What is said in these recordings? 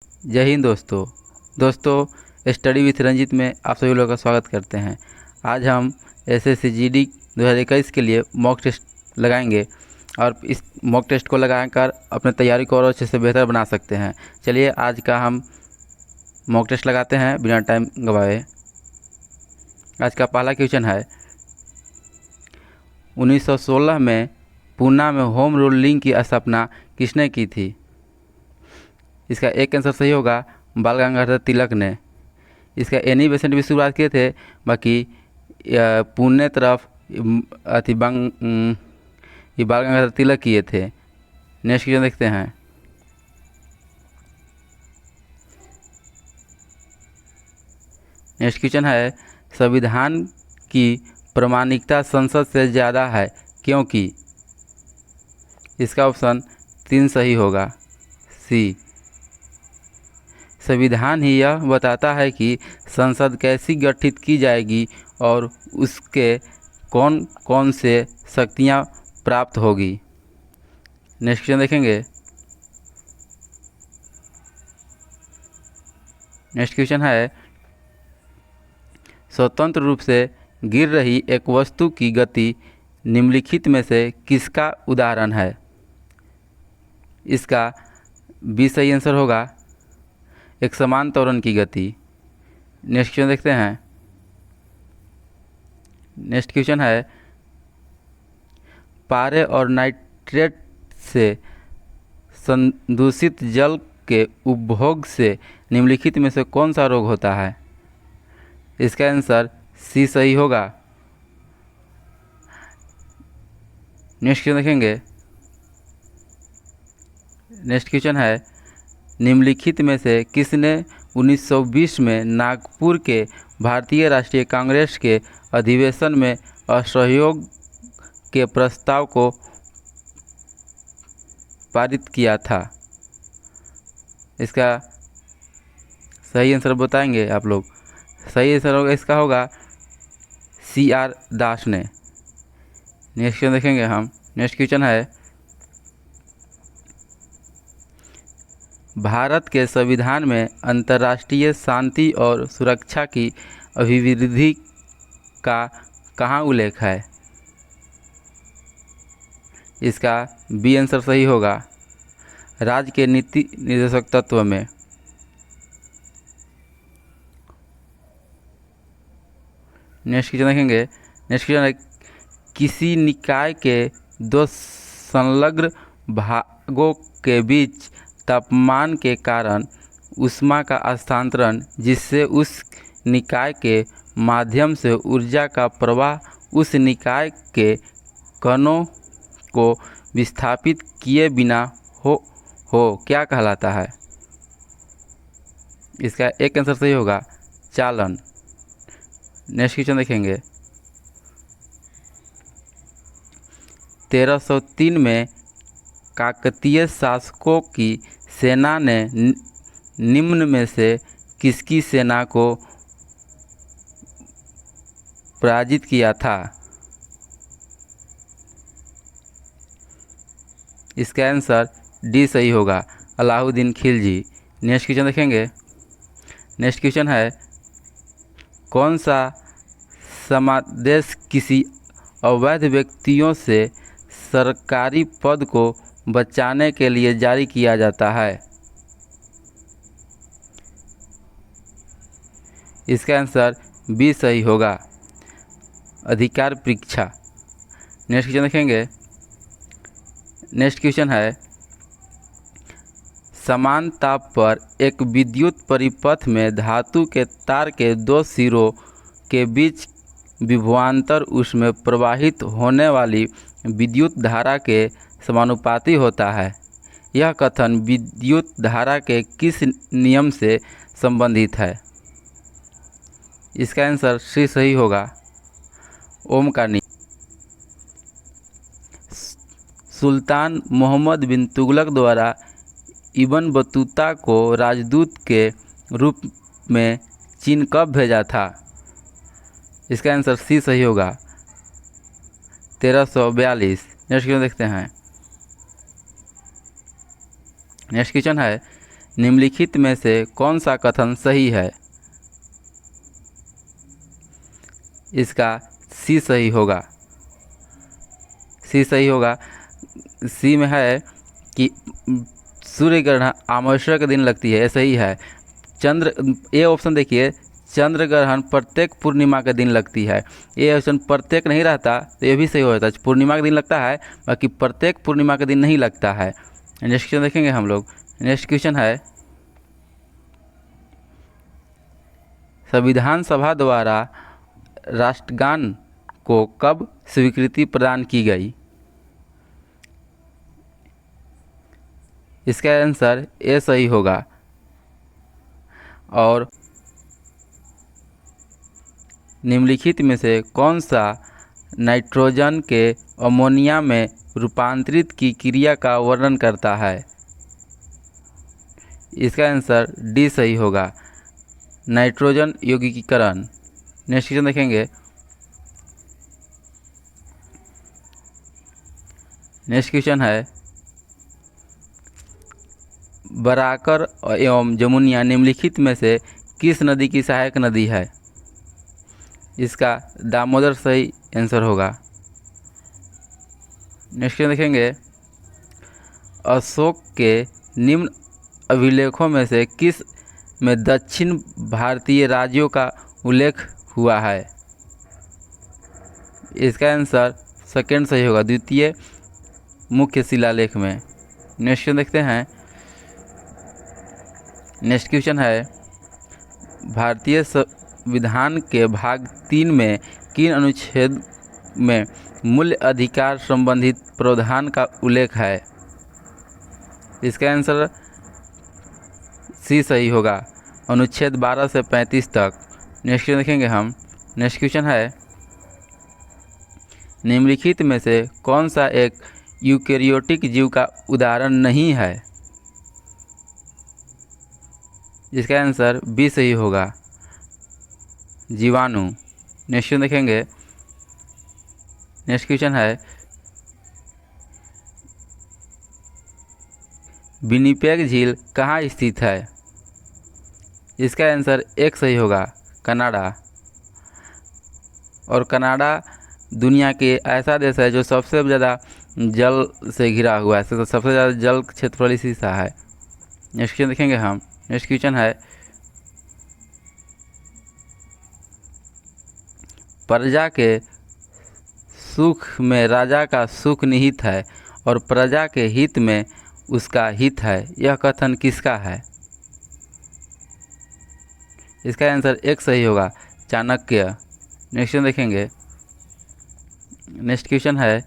जय हिंद दोस्तों study with Ranjit में आप सभी लोगों का स्वागत करते हैं। आज हम एसएससी जीडी 2021 के लिए मॉक टेस्ट लगाएंगे और इस मॉक टेस्ट को लगाकर अपने तैयारी को और अच्छे से बेहतर बना सकते हैं। चलिए आज का हम मॉक टेस्ट लगाते हैं बिना टाइम गवाए। आज का पहला क्वेश्चन है, 1916 में पूना में होम रूलिंग की स्थापना किसने की थी? इसका एक आंसर सही होगा, बाल गंगाधर तिलक ने। इसका एनी बेसेंट भी शुरुआत किए थे, बाकी पुणे तरफ ये बाल गंगाधर तिलक किए थे। नेक्स्ट क्वेश्चन देखते हैं। नेक्स्ट क्वेश्चन है, संविधान की प्रामाणिकता संसद से ज़्यादा है क्योंकि? इसका ऑप्शन 3 सही होगा, सी। संविधान ही यह बताता है कि संसद कैसी गठित की जाएगी और उसके कौन कौन से शक्तियां प्राप्त होगी। नेक्स्ट क्वेश्चन देखेंगे। नेक्स्ट क्वेश्चन है, स्वतंत्र रूप से गिर रही एक वस्तु की गति निम्नलिखित में से किसका उदाहरण है? इसका बी सही आंसर होगा, एक समान त्वरण की गति। नेक्स्ट क्वेश्चन देखते हैं। नेक्स्ट क्वेश्चन है, पारे और नाइट्रेट से संदूषित जल के उपभोग से निम्नलिखित में से कौन सा रोग होता है? इसका आंसर सी सही होगा। नेक्स्ट क्वेश्चन देखेंगे। नेक्स्ट क्वेश्चन है, निम्नलिखित में से किसने 1920 में नागपुर के भारतीय राष्ट्रीय कांग्रेस के अधिवेशन में असहयोग के प्रस्ताव को पारित किया था? इसका सही आंसर बताएंगे आप लोग। सही आंसर होगा, इसका होगा CR दास ने। नेक्स्ट क्वेश्चन देखेंगे हम। नेक्स्ट क्वेश्चन है, भारत के संविधान में अंतर्राष्ट्रीय शांति और सुरक्षा की अभिवृद्धि का कहाँ उल्लेख है? इसका बी आंसर सही होगा, राज्य के नीति निर्देशक तत्व में। नेक्स्ट क्वेश्चन देखेंगे। नेक्स्ट क्वेश्चन है, किसी निकाय के दो संलग्न भागों के बीच तापमान के कारण ऊष्मा का हस्तांतरण, जिससे उस निकाय के माध्यम से ऊर्जा का प्रवाह उस निकाय के कणों को विस्थापित किए बिना हो क्या कहलाता है? इसका एक आंसर सही होगा, चालन। नेक्स्ट क्वेश्चन देखेंगे। 1303 में काकतीय शासकों की सेना ने निम्न में से किसकी सेना को पराजित किया था? इसका आंसर डी सही होगा, अलाउद्दीन खिलजी। नेक्स्ट क्वेश्चन देखेंगे। नेक्स्ट क्वेश्चन है, कौन सा समादेश किसी अवैध व्यक्तियों से सरकारी पद को बचाने के लिए जारी किया जाता है? इसका आंसर बी सही होगा, अधिकार परीक्षा। नेक्स्ट क्वेश्चन देखेंगे। नेक्स्ट क्वेश्चन है, समान ताप पर एक विद्युत परिपथ में धातु के तार के दो सिरों के बीच विभवांतर उसमें प्रवाहित होने वाली विद्युत धारा के समानुपाती होता है। यह कथन विद्युत धारा के किस नियम से संबंधित है? इसका आंसर सी सही होगा, ओम का नियम। सुल्तान मोहम्मद बिन तुगलक द्वारा इब्न बतूता को राजदूत के रूप में चीन कब भेजा था? इसका आंसर सी सही होगा, 1342। नेक्स्ट क्वेश्चन देखते हैं। नेक्स्ट क्वेश्चन है, निम्नलिखित में से कौन सा कथन सही है? इसका सी सही होगा। सी सही होगा। सी में है कि सूर्य ग्रहण अमावस्या के दिन लगती है, ये सही है। ये ऑप्शन देखिए, चंद्र ग्रहण प्रत्येक पूर्णिमा के दिन लगती है। ये ऑप्शन प्रत्येक नहीं रहता तो ये भी सही होता है। पूर्णिमा के दिन लगता है, बाकी प्रत्येक पूर्णिमा के दिन नहीं लगता है। नेक्स्ट क्वेश्चन देखेंगे हम लोग। नेक्स्ट क्वेश्चन है, संविधान सभा द्वारा राष्ट्रगान को कब स्वीकृति प्रदान की गई? इसका आंसर ए सही होगा। और निम्नलिखित में से कौन सा नाइट्रोजन के अमोनिया में रूपांतरित की क्रिया का वर्णन करता है? इसका आंसर डी सही होगा, नाइट्रोजन यौगिकीकरण। नेक्स्ट क्वेश्चन देखेंगे। नेक्स्ट क्वेश्चन है, बराकर एवं जमुनिया निम्नलिखित में से किस नदी की सहायक नदी है? इसका दामोदर सही आंसर होगा। नेक्स्ट क्वेश्चन देखेंगे, अशोक के निम्न अभिलेखों में से किस में दक्षिण भारतीय राज्यों का उल्लेख हुआ है? इसका आंसर सेकंड सही होगा, द्वितीय मुख्य शिलालेख में। नेक्स्ट क्वेश्चन देखते हैं। नेक्स्ट क्वेश्चन है, भारतीय संविधान के भाग 3 में किन अनुच्छेद में मूल्य अधिकार संबंधित प्रावधान का उल्लेख है? इसका आंसर सी सही होगा, अनुच्छेद 12 से 35 तक। नेक्स्ट क्वेश्चन देखेंगे हम। नेक्स्ट क्वेश्चन है, निम्नलिखित में से कौन सा एक यूकेरियोटिक जीव का उदाहरण नहीं है? इसका आंसर बी सही होगा, जीवाणु। नेक्स्ट क्वेश्चन देखेंगे। नेक्स्ट क्वेश्चन है, विनिपेग झील कहाँ स्थित है? इसका आंसर एक सही होगा, कनाडा। और कनाडा दुनिया के ऐसा देश है जो सबसे ज़्यादा जल से घिरा हुआ है, सबसे ज़्यादा जल क्षेत्रफल इसी सा है। नेक्स्ट क्वेश्चन देखेंगे हम। नेक्स्ट क्वेश्चन है, प्रजा के सुख में राजा का सुख निहित है और प्रजा के हित में उसका हित है, यह कथन किसका है? इसका आंसर एक सही होगा, चाणक्य। नेक्स्ट क्वेश्चन देखेंगे। नेक्स्ट क्वेश्चन है,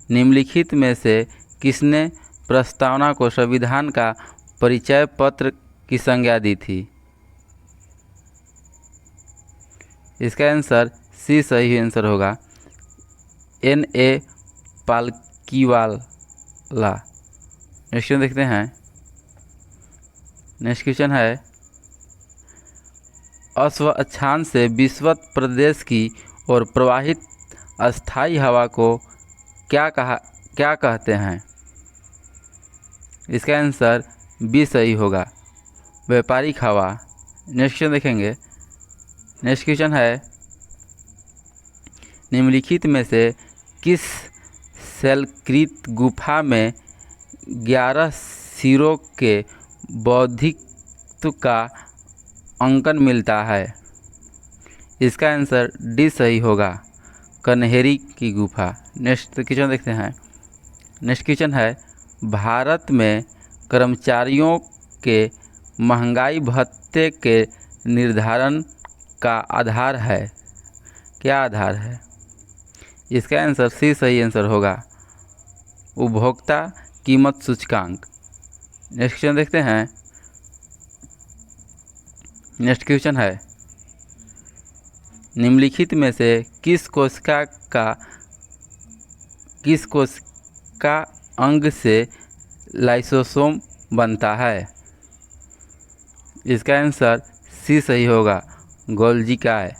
निम्नलिखित में से किसने प्रस्तावना को संविधान का परिचय पत्र की संज्ञा दी थी? इसका आंसर सी सही आंसर होगा, N.A. पालकीवाला। नेक्स्ट क्वेश्चन देखते हैं। नेक्स्ट क्वेश्चन है, अश्व अक्षांश से विषुवत प्रदेश की ओर प्रवाहित अस्थायी हवा को क्या कहते हैं? इसका आंसर बी सही होगा, व्यापारिक हवा। नेक्स्ट क्वेश्चन देखेंगे। नेक्स्ट क्वेश्चन है, निम्नलिखित में से किस शैलकृत गुफा में 11 सिरों के बौद्धित्व का अंकन मिलता है? इसका आंसर डी सही होगा, कन्हेरी की गुफा। नेक्स्ट क्वेश्चन देखते हैं। नेक्स्ट क्वेश्चन है, भारत में कर्मचारियों के महंगाई भत्ते के निर्धारण का आधार है, क्या आधार है? इसका आंसर सी सही आंसर होगा, उपभोक्ता कीमत सूचकांक। नेक्स्ट क्वेश्चन देखते हैं। नेक्स्ट क्वेश्चन है, निम्नलिखित में से किस कोशिका अंग से लाइसोसोम बनता है? इसका आंसर सी सही होगा, गोल्जी काय।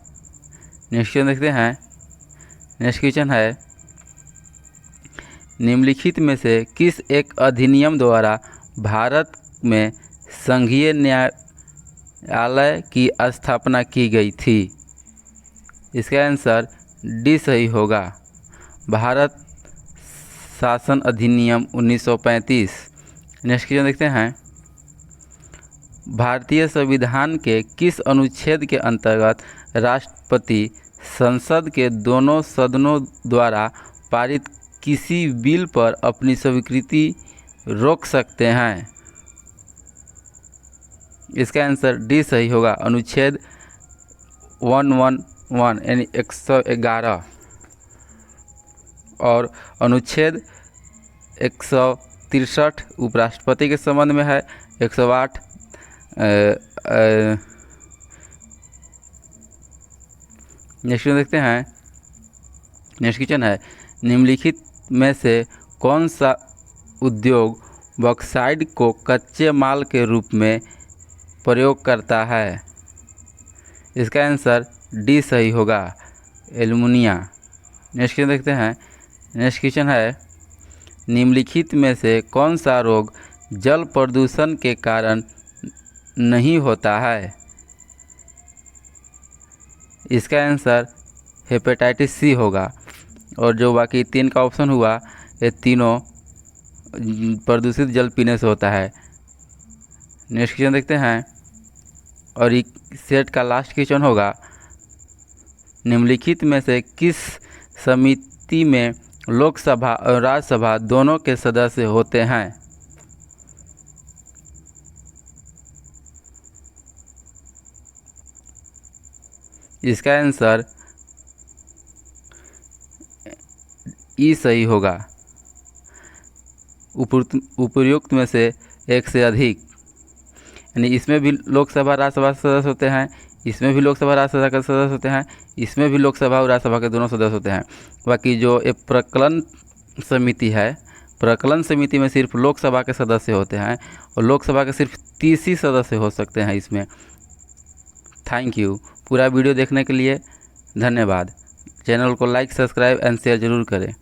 नेक्स्ट क्वेश्चन देखते हैं। नेक्स्ट क्वेश्चन है, निम्नलिखित में से किस एक अधिनियम द्वारा भारत में संघीय न्यायालय की स्थापना की गई थी? इसका आंसर डी सही होगा, भारत शासन अधिनियम 1935। नेक्स्ट क्वेश्चन देखते हैं, भारतीय संविधान के किस अनुच्छेद के अंतर्गत राष्ट्रपति संसद के दोनों सदनों द्वारा पारित किसी बिल पर अपनी स्वीकृति रोक सकते हैं? इसका आंसर डी सही होगा, अनुच्छेद 111 यानी 111 और अनुच्छेद 163 उपराष्ट्रपति के संबंध में है। 108 नेक्स्ट क्वेश्चन देखते हैं। नेक्स्ट क्वेश्चन है, निम्नलिखित में से कौन सा उद्योग बॉक्साइट को कच्चे माल के रूप में प्रयोग करता है? इसका आंसर डी सही होगा, एल्युमिनिया। नेक्स्ट क्वेश्चन देखते हैं। नेक्स्ट क्वेश्चन है, निम्नलिखित में से कौन सा रोग जल प्रदूषण के कारण नहीं होता है? इसका आंसर हेपेटाइटिस सी होगा। और जो बाकी 3 का ऑप्शन हुआ, ये तीनों प्रदूषित जल पीने से होता है। नेक्स्ट क्वेश्चन देखते हैं और एक सेट का लास्ट क्वेश्चन होगा, निम्नलिखित में से किस समिति में लोकसभा और राज्यसभा दोनों के सदस्य होते हैं? इसका आंसर ई सही होगा, उपयुक्त में से एक से अधिक, यानी इसमें भी लोकसभा राज्यसभा के सदस्य होते हैं, इसमें भी लोकसभा राज्यसभा के सदस्य होते हैं, इसमें भी लोकसभा और राज्यसभा के दोनों सदस्य होते हैं। बाकी जो एक प्रकलन समिति है, प्रकलन समिति में सिर्फ लोकसभा के सदस्य होते हैं और लोकसभा के सिर्फ 30 ही सदस्य हो सकते हैं इसमें। Thank you. पूरा वीडियो देखने के लिए धन्यवाद। चैनल को लाइक, सब्सक्राइब एंड शेयर जरूर करें।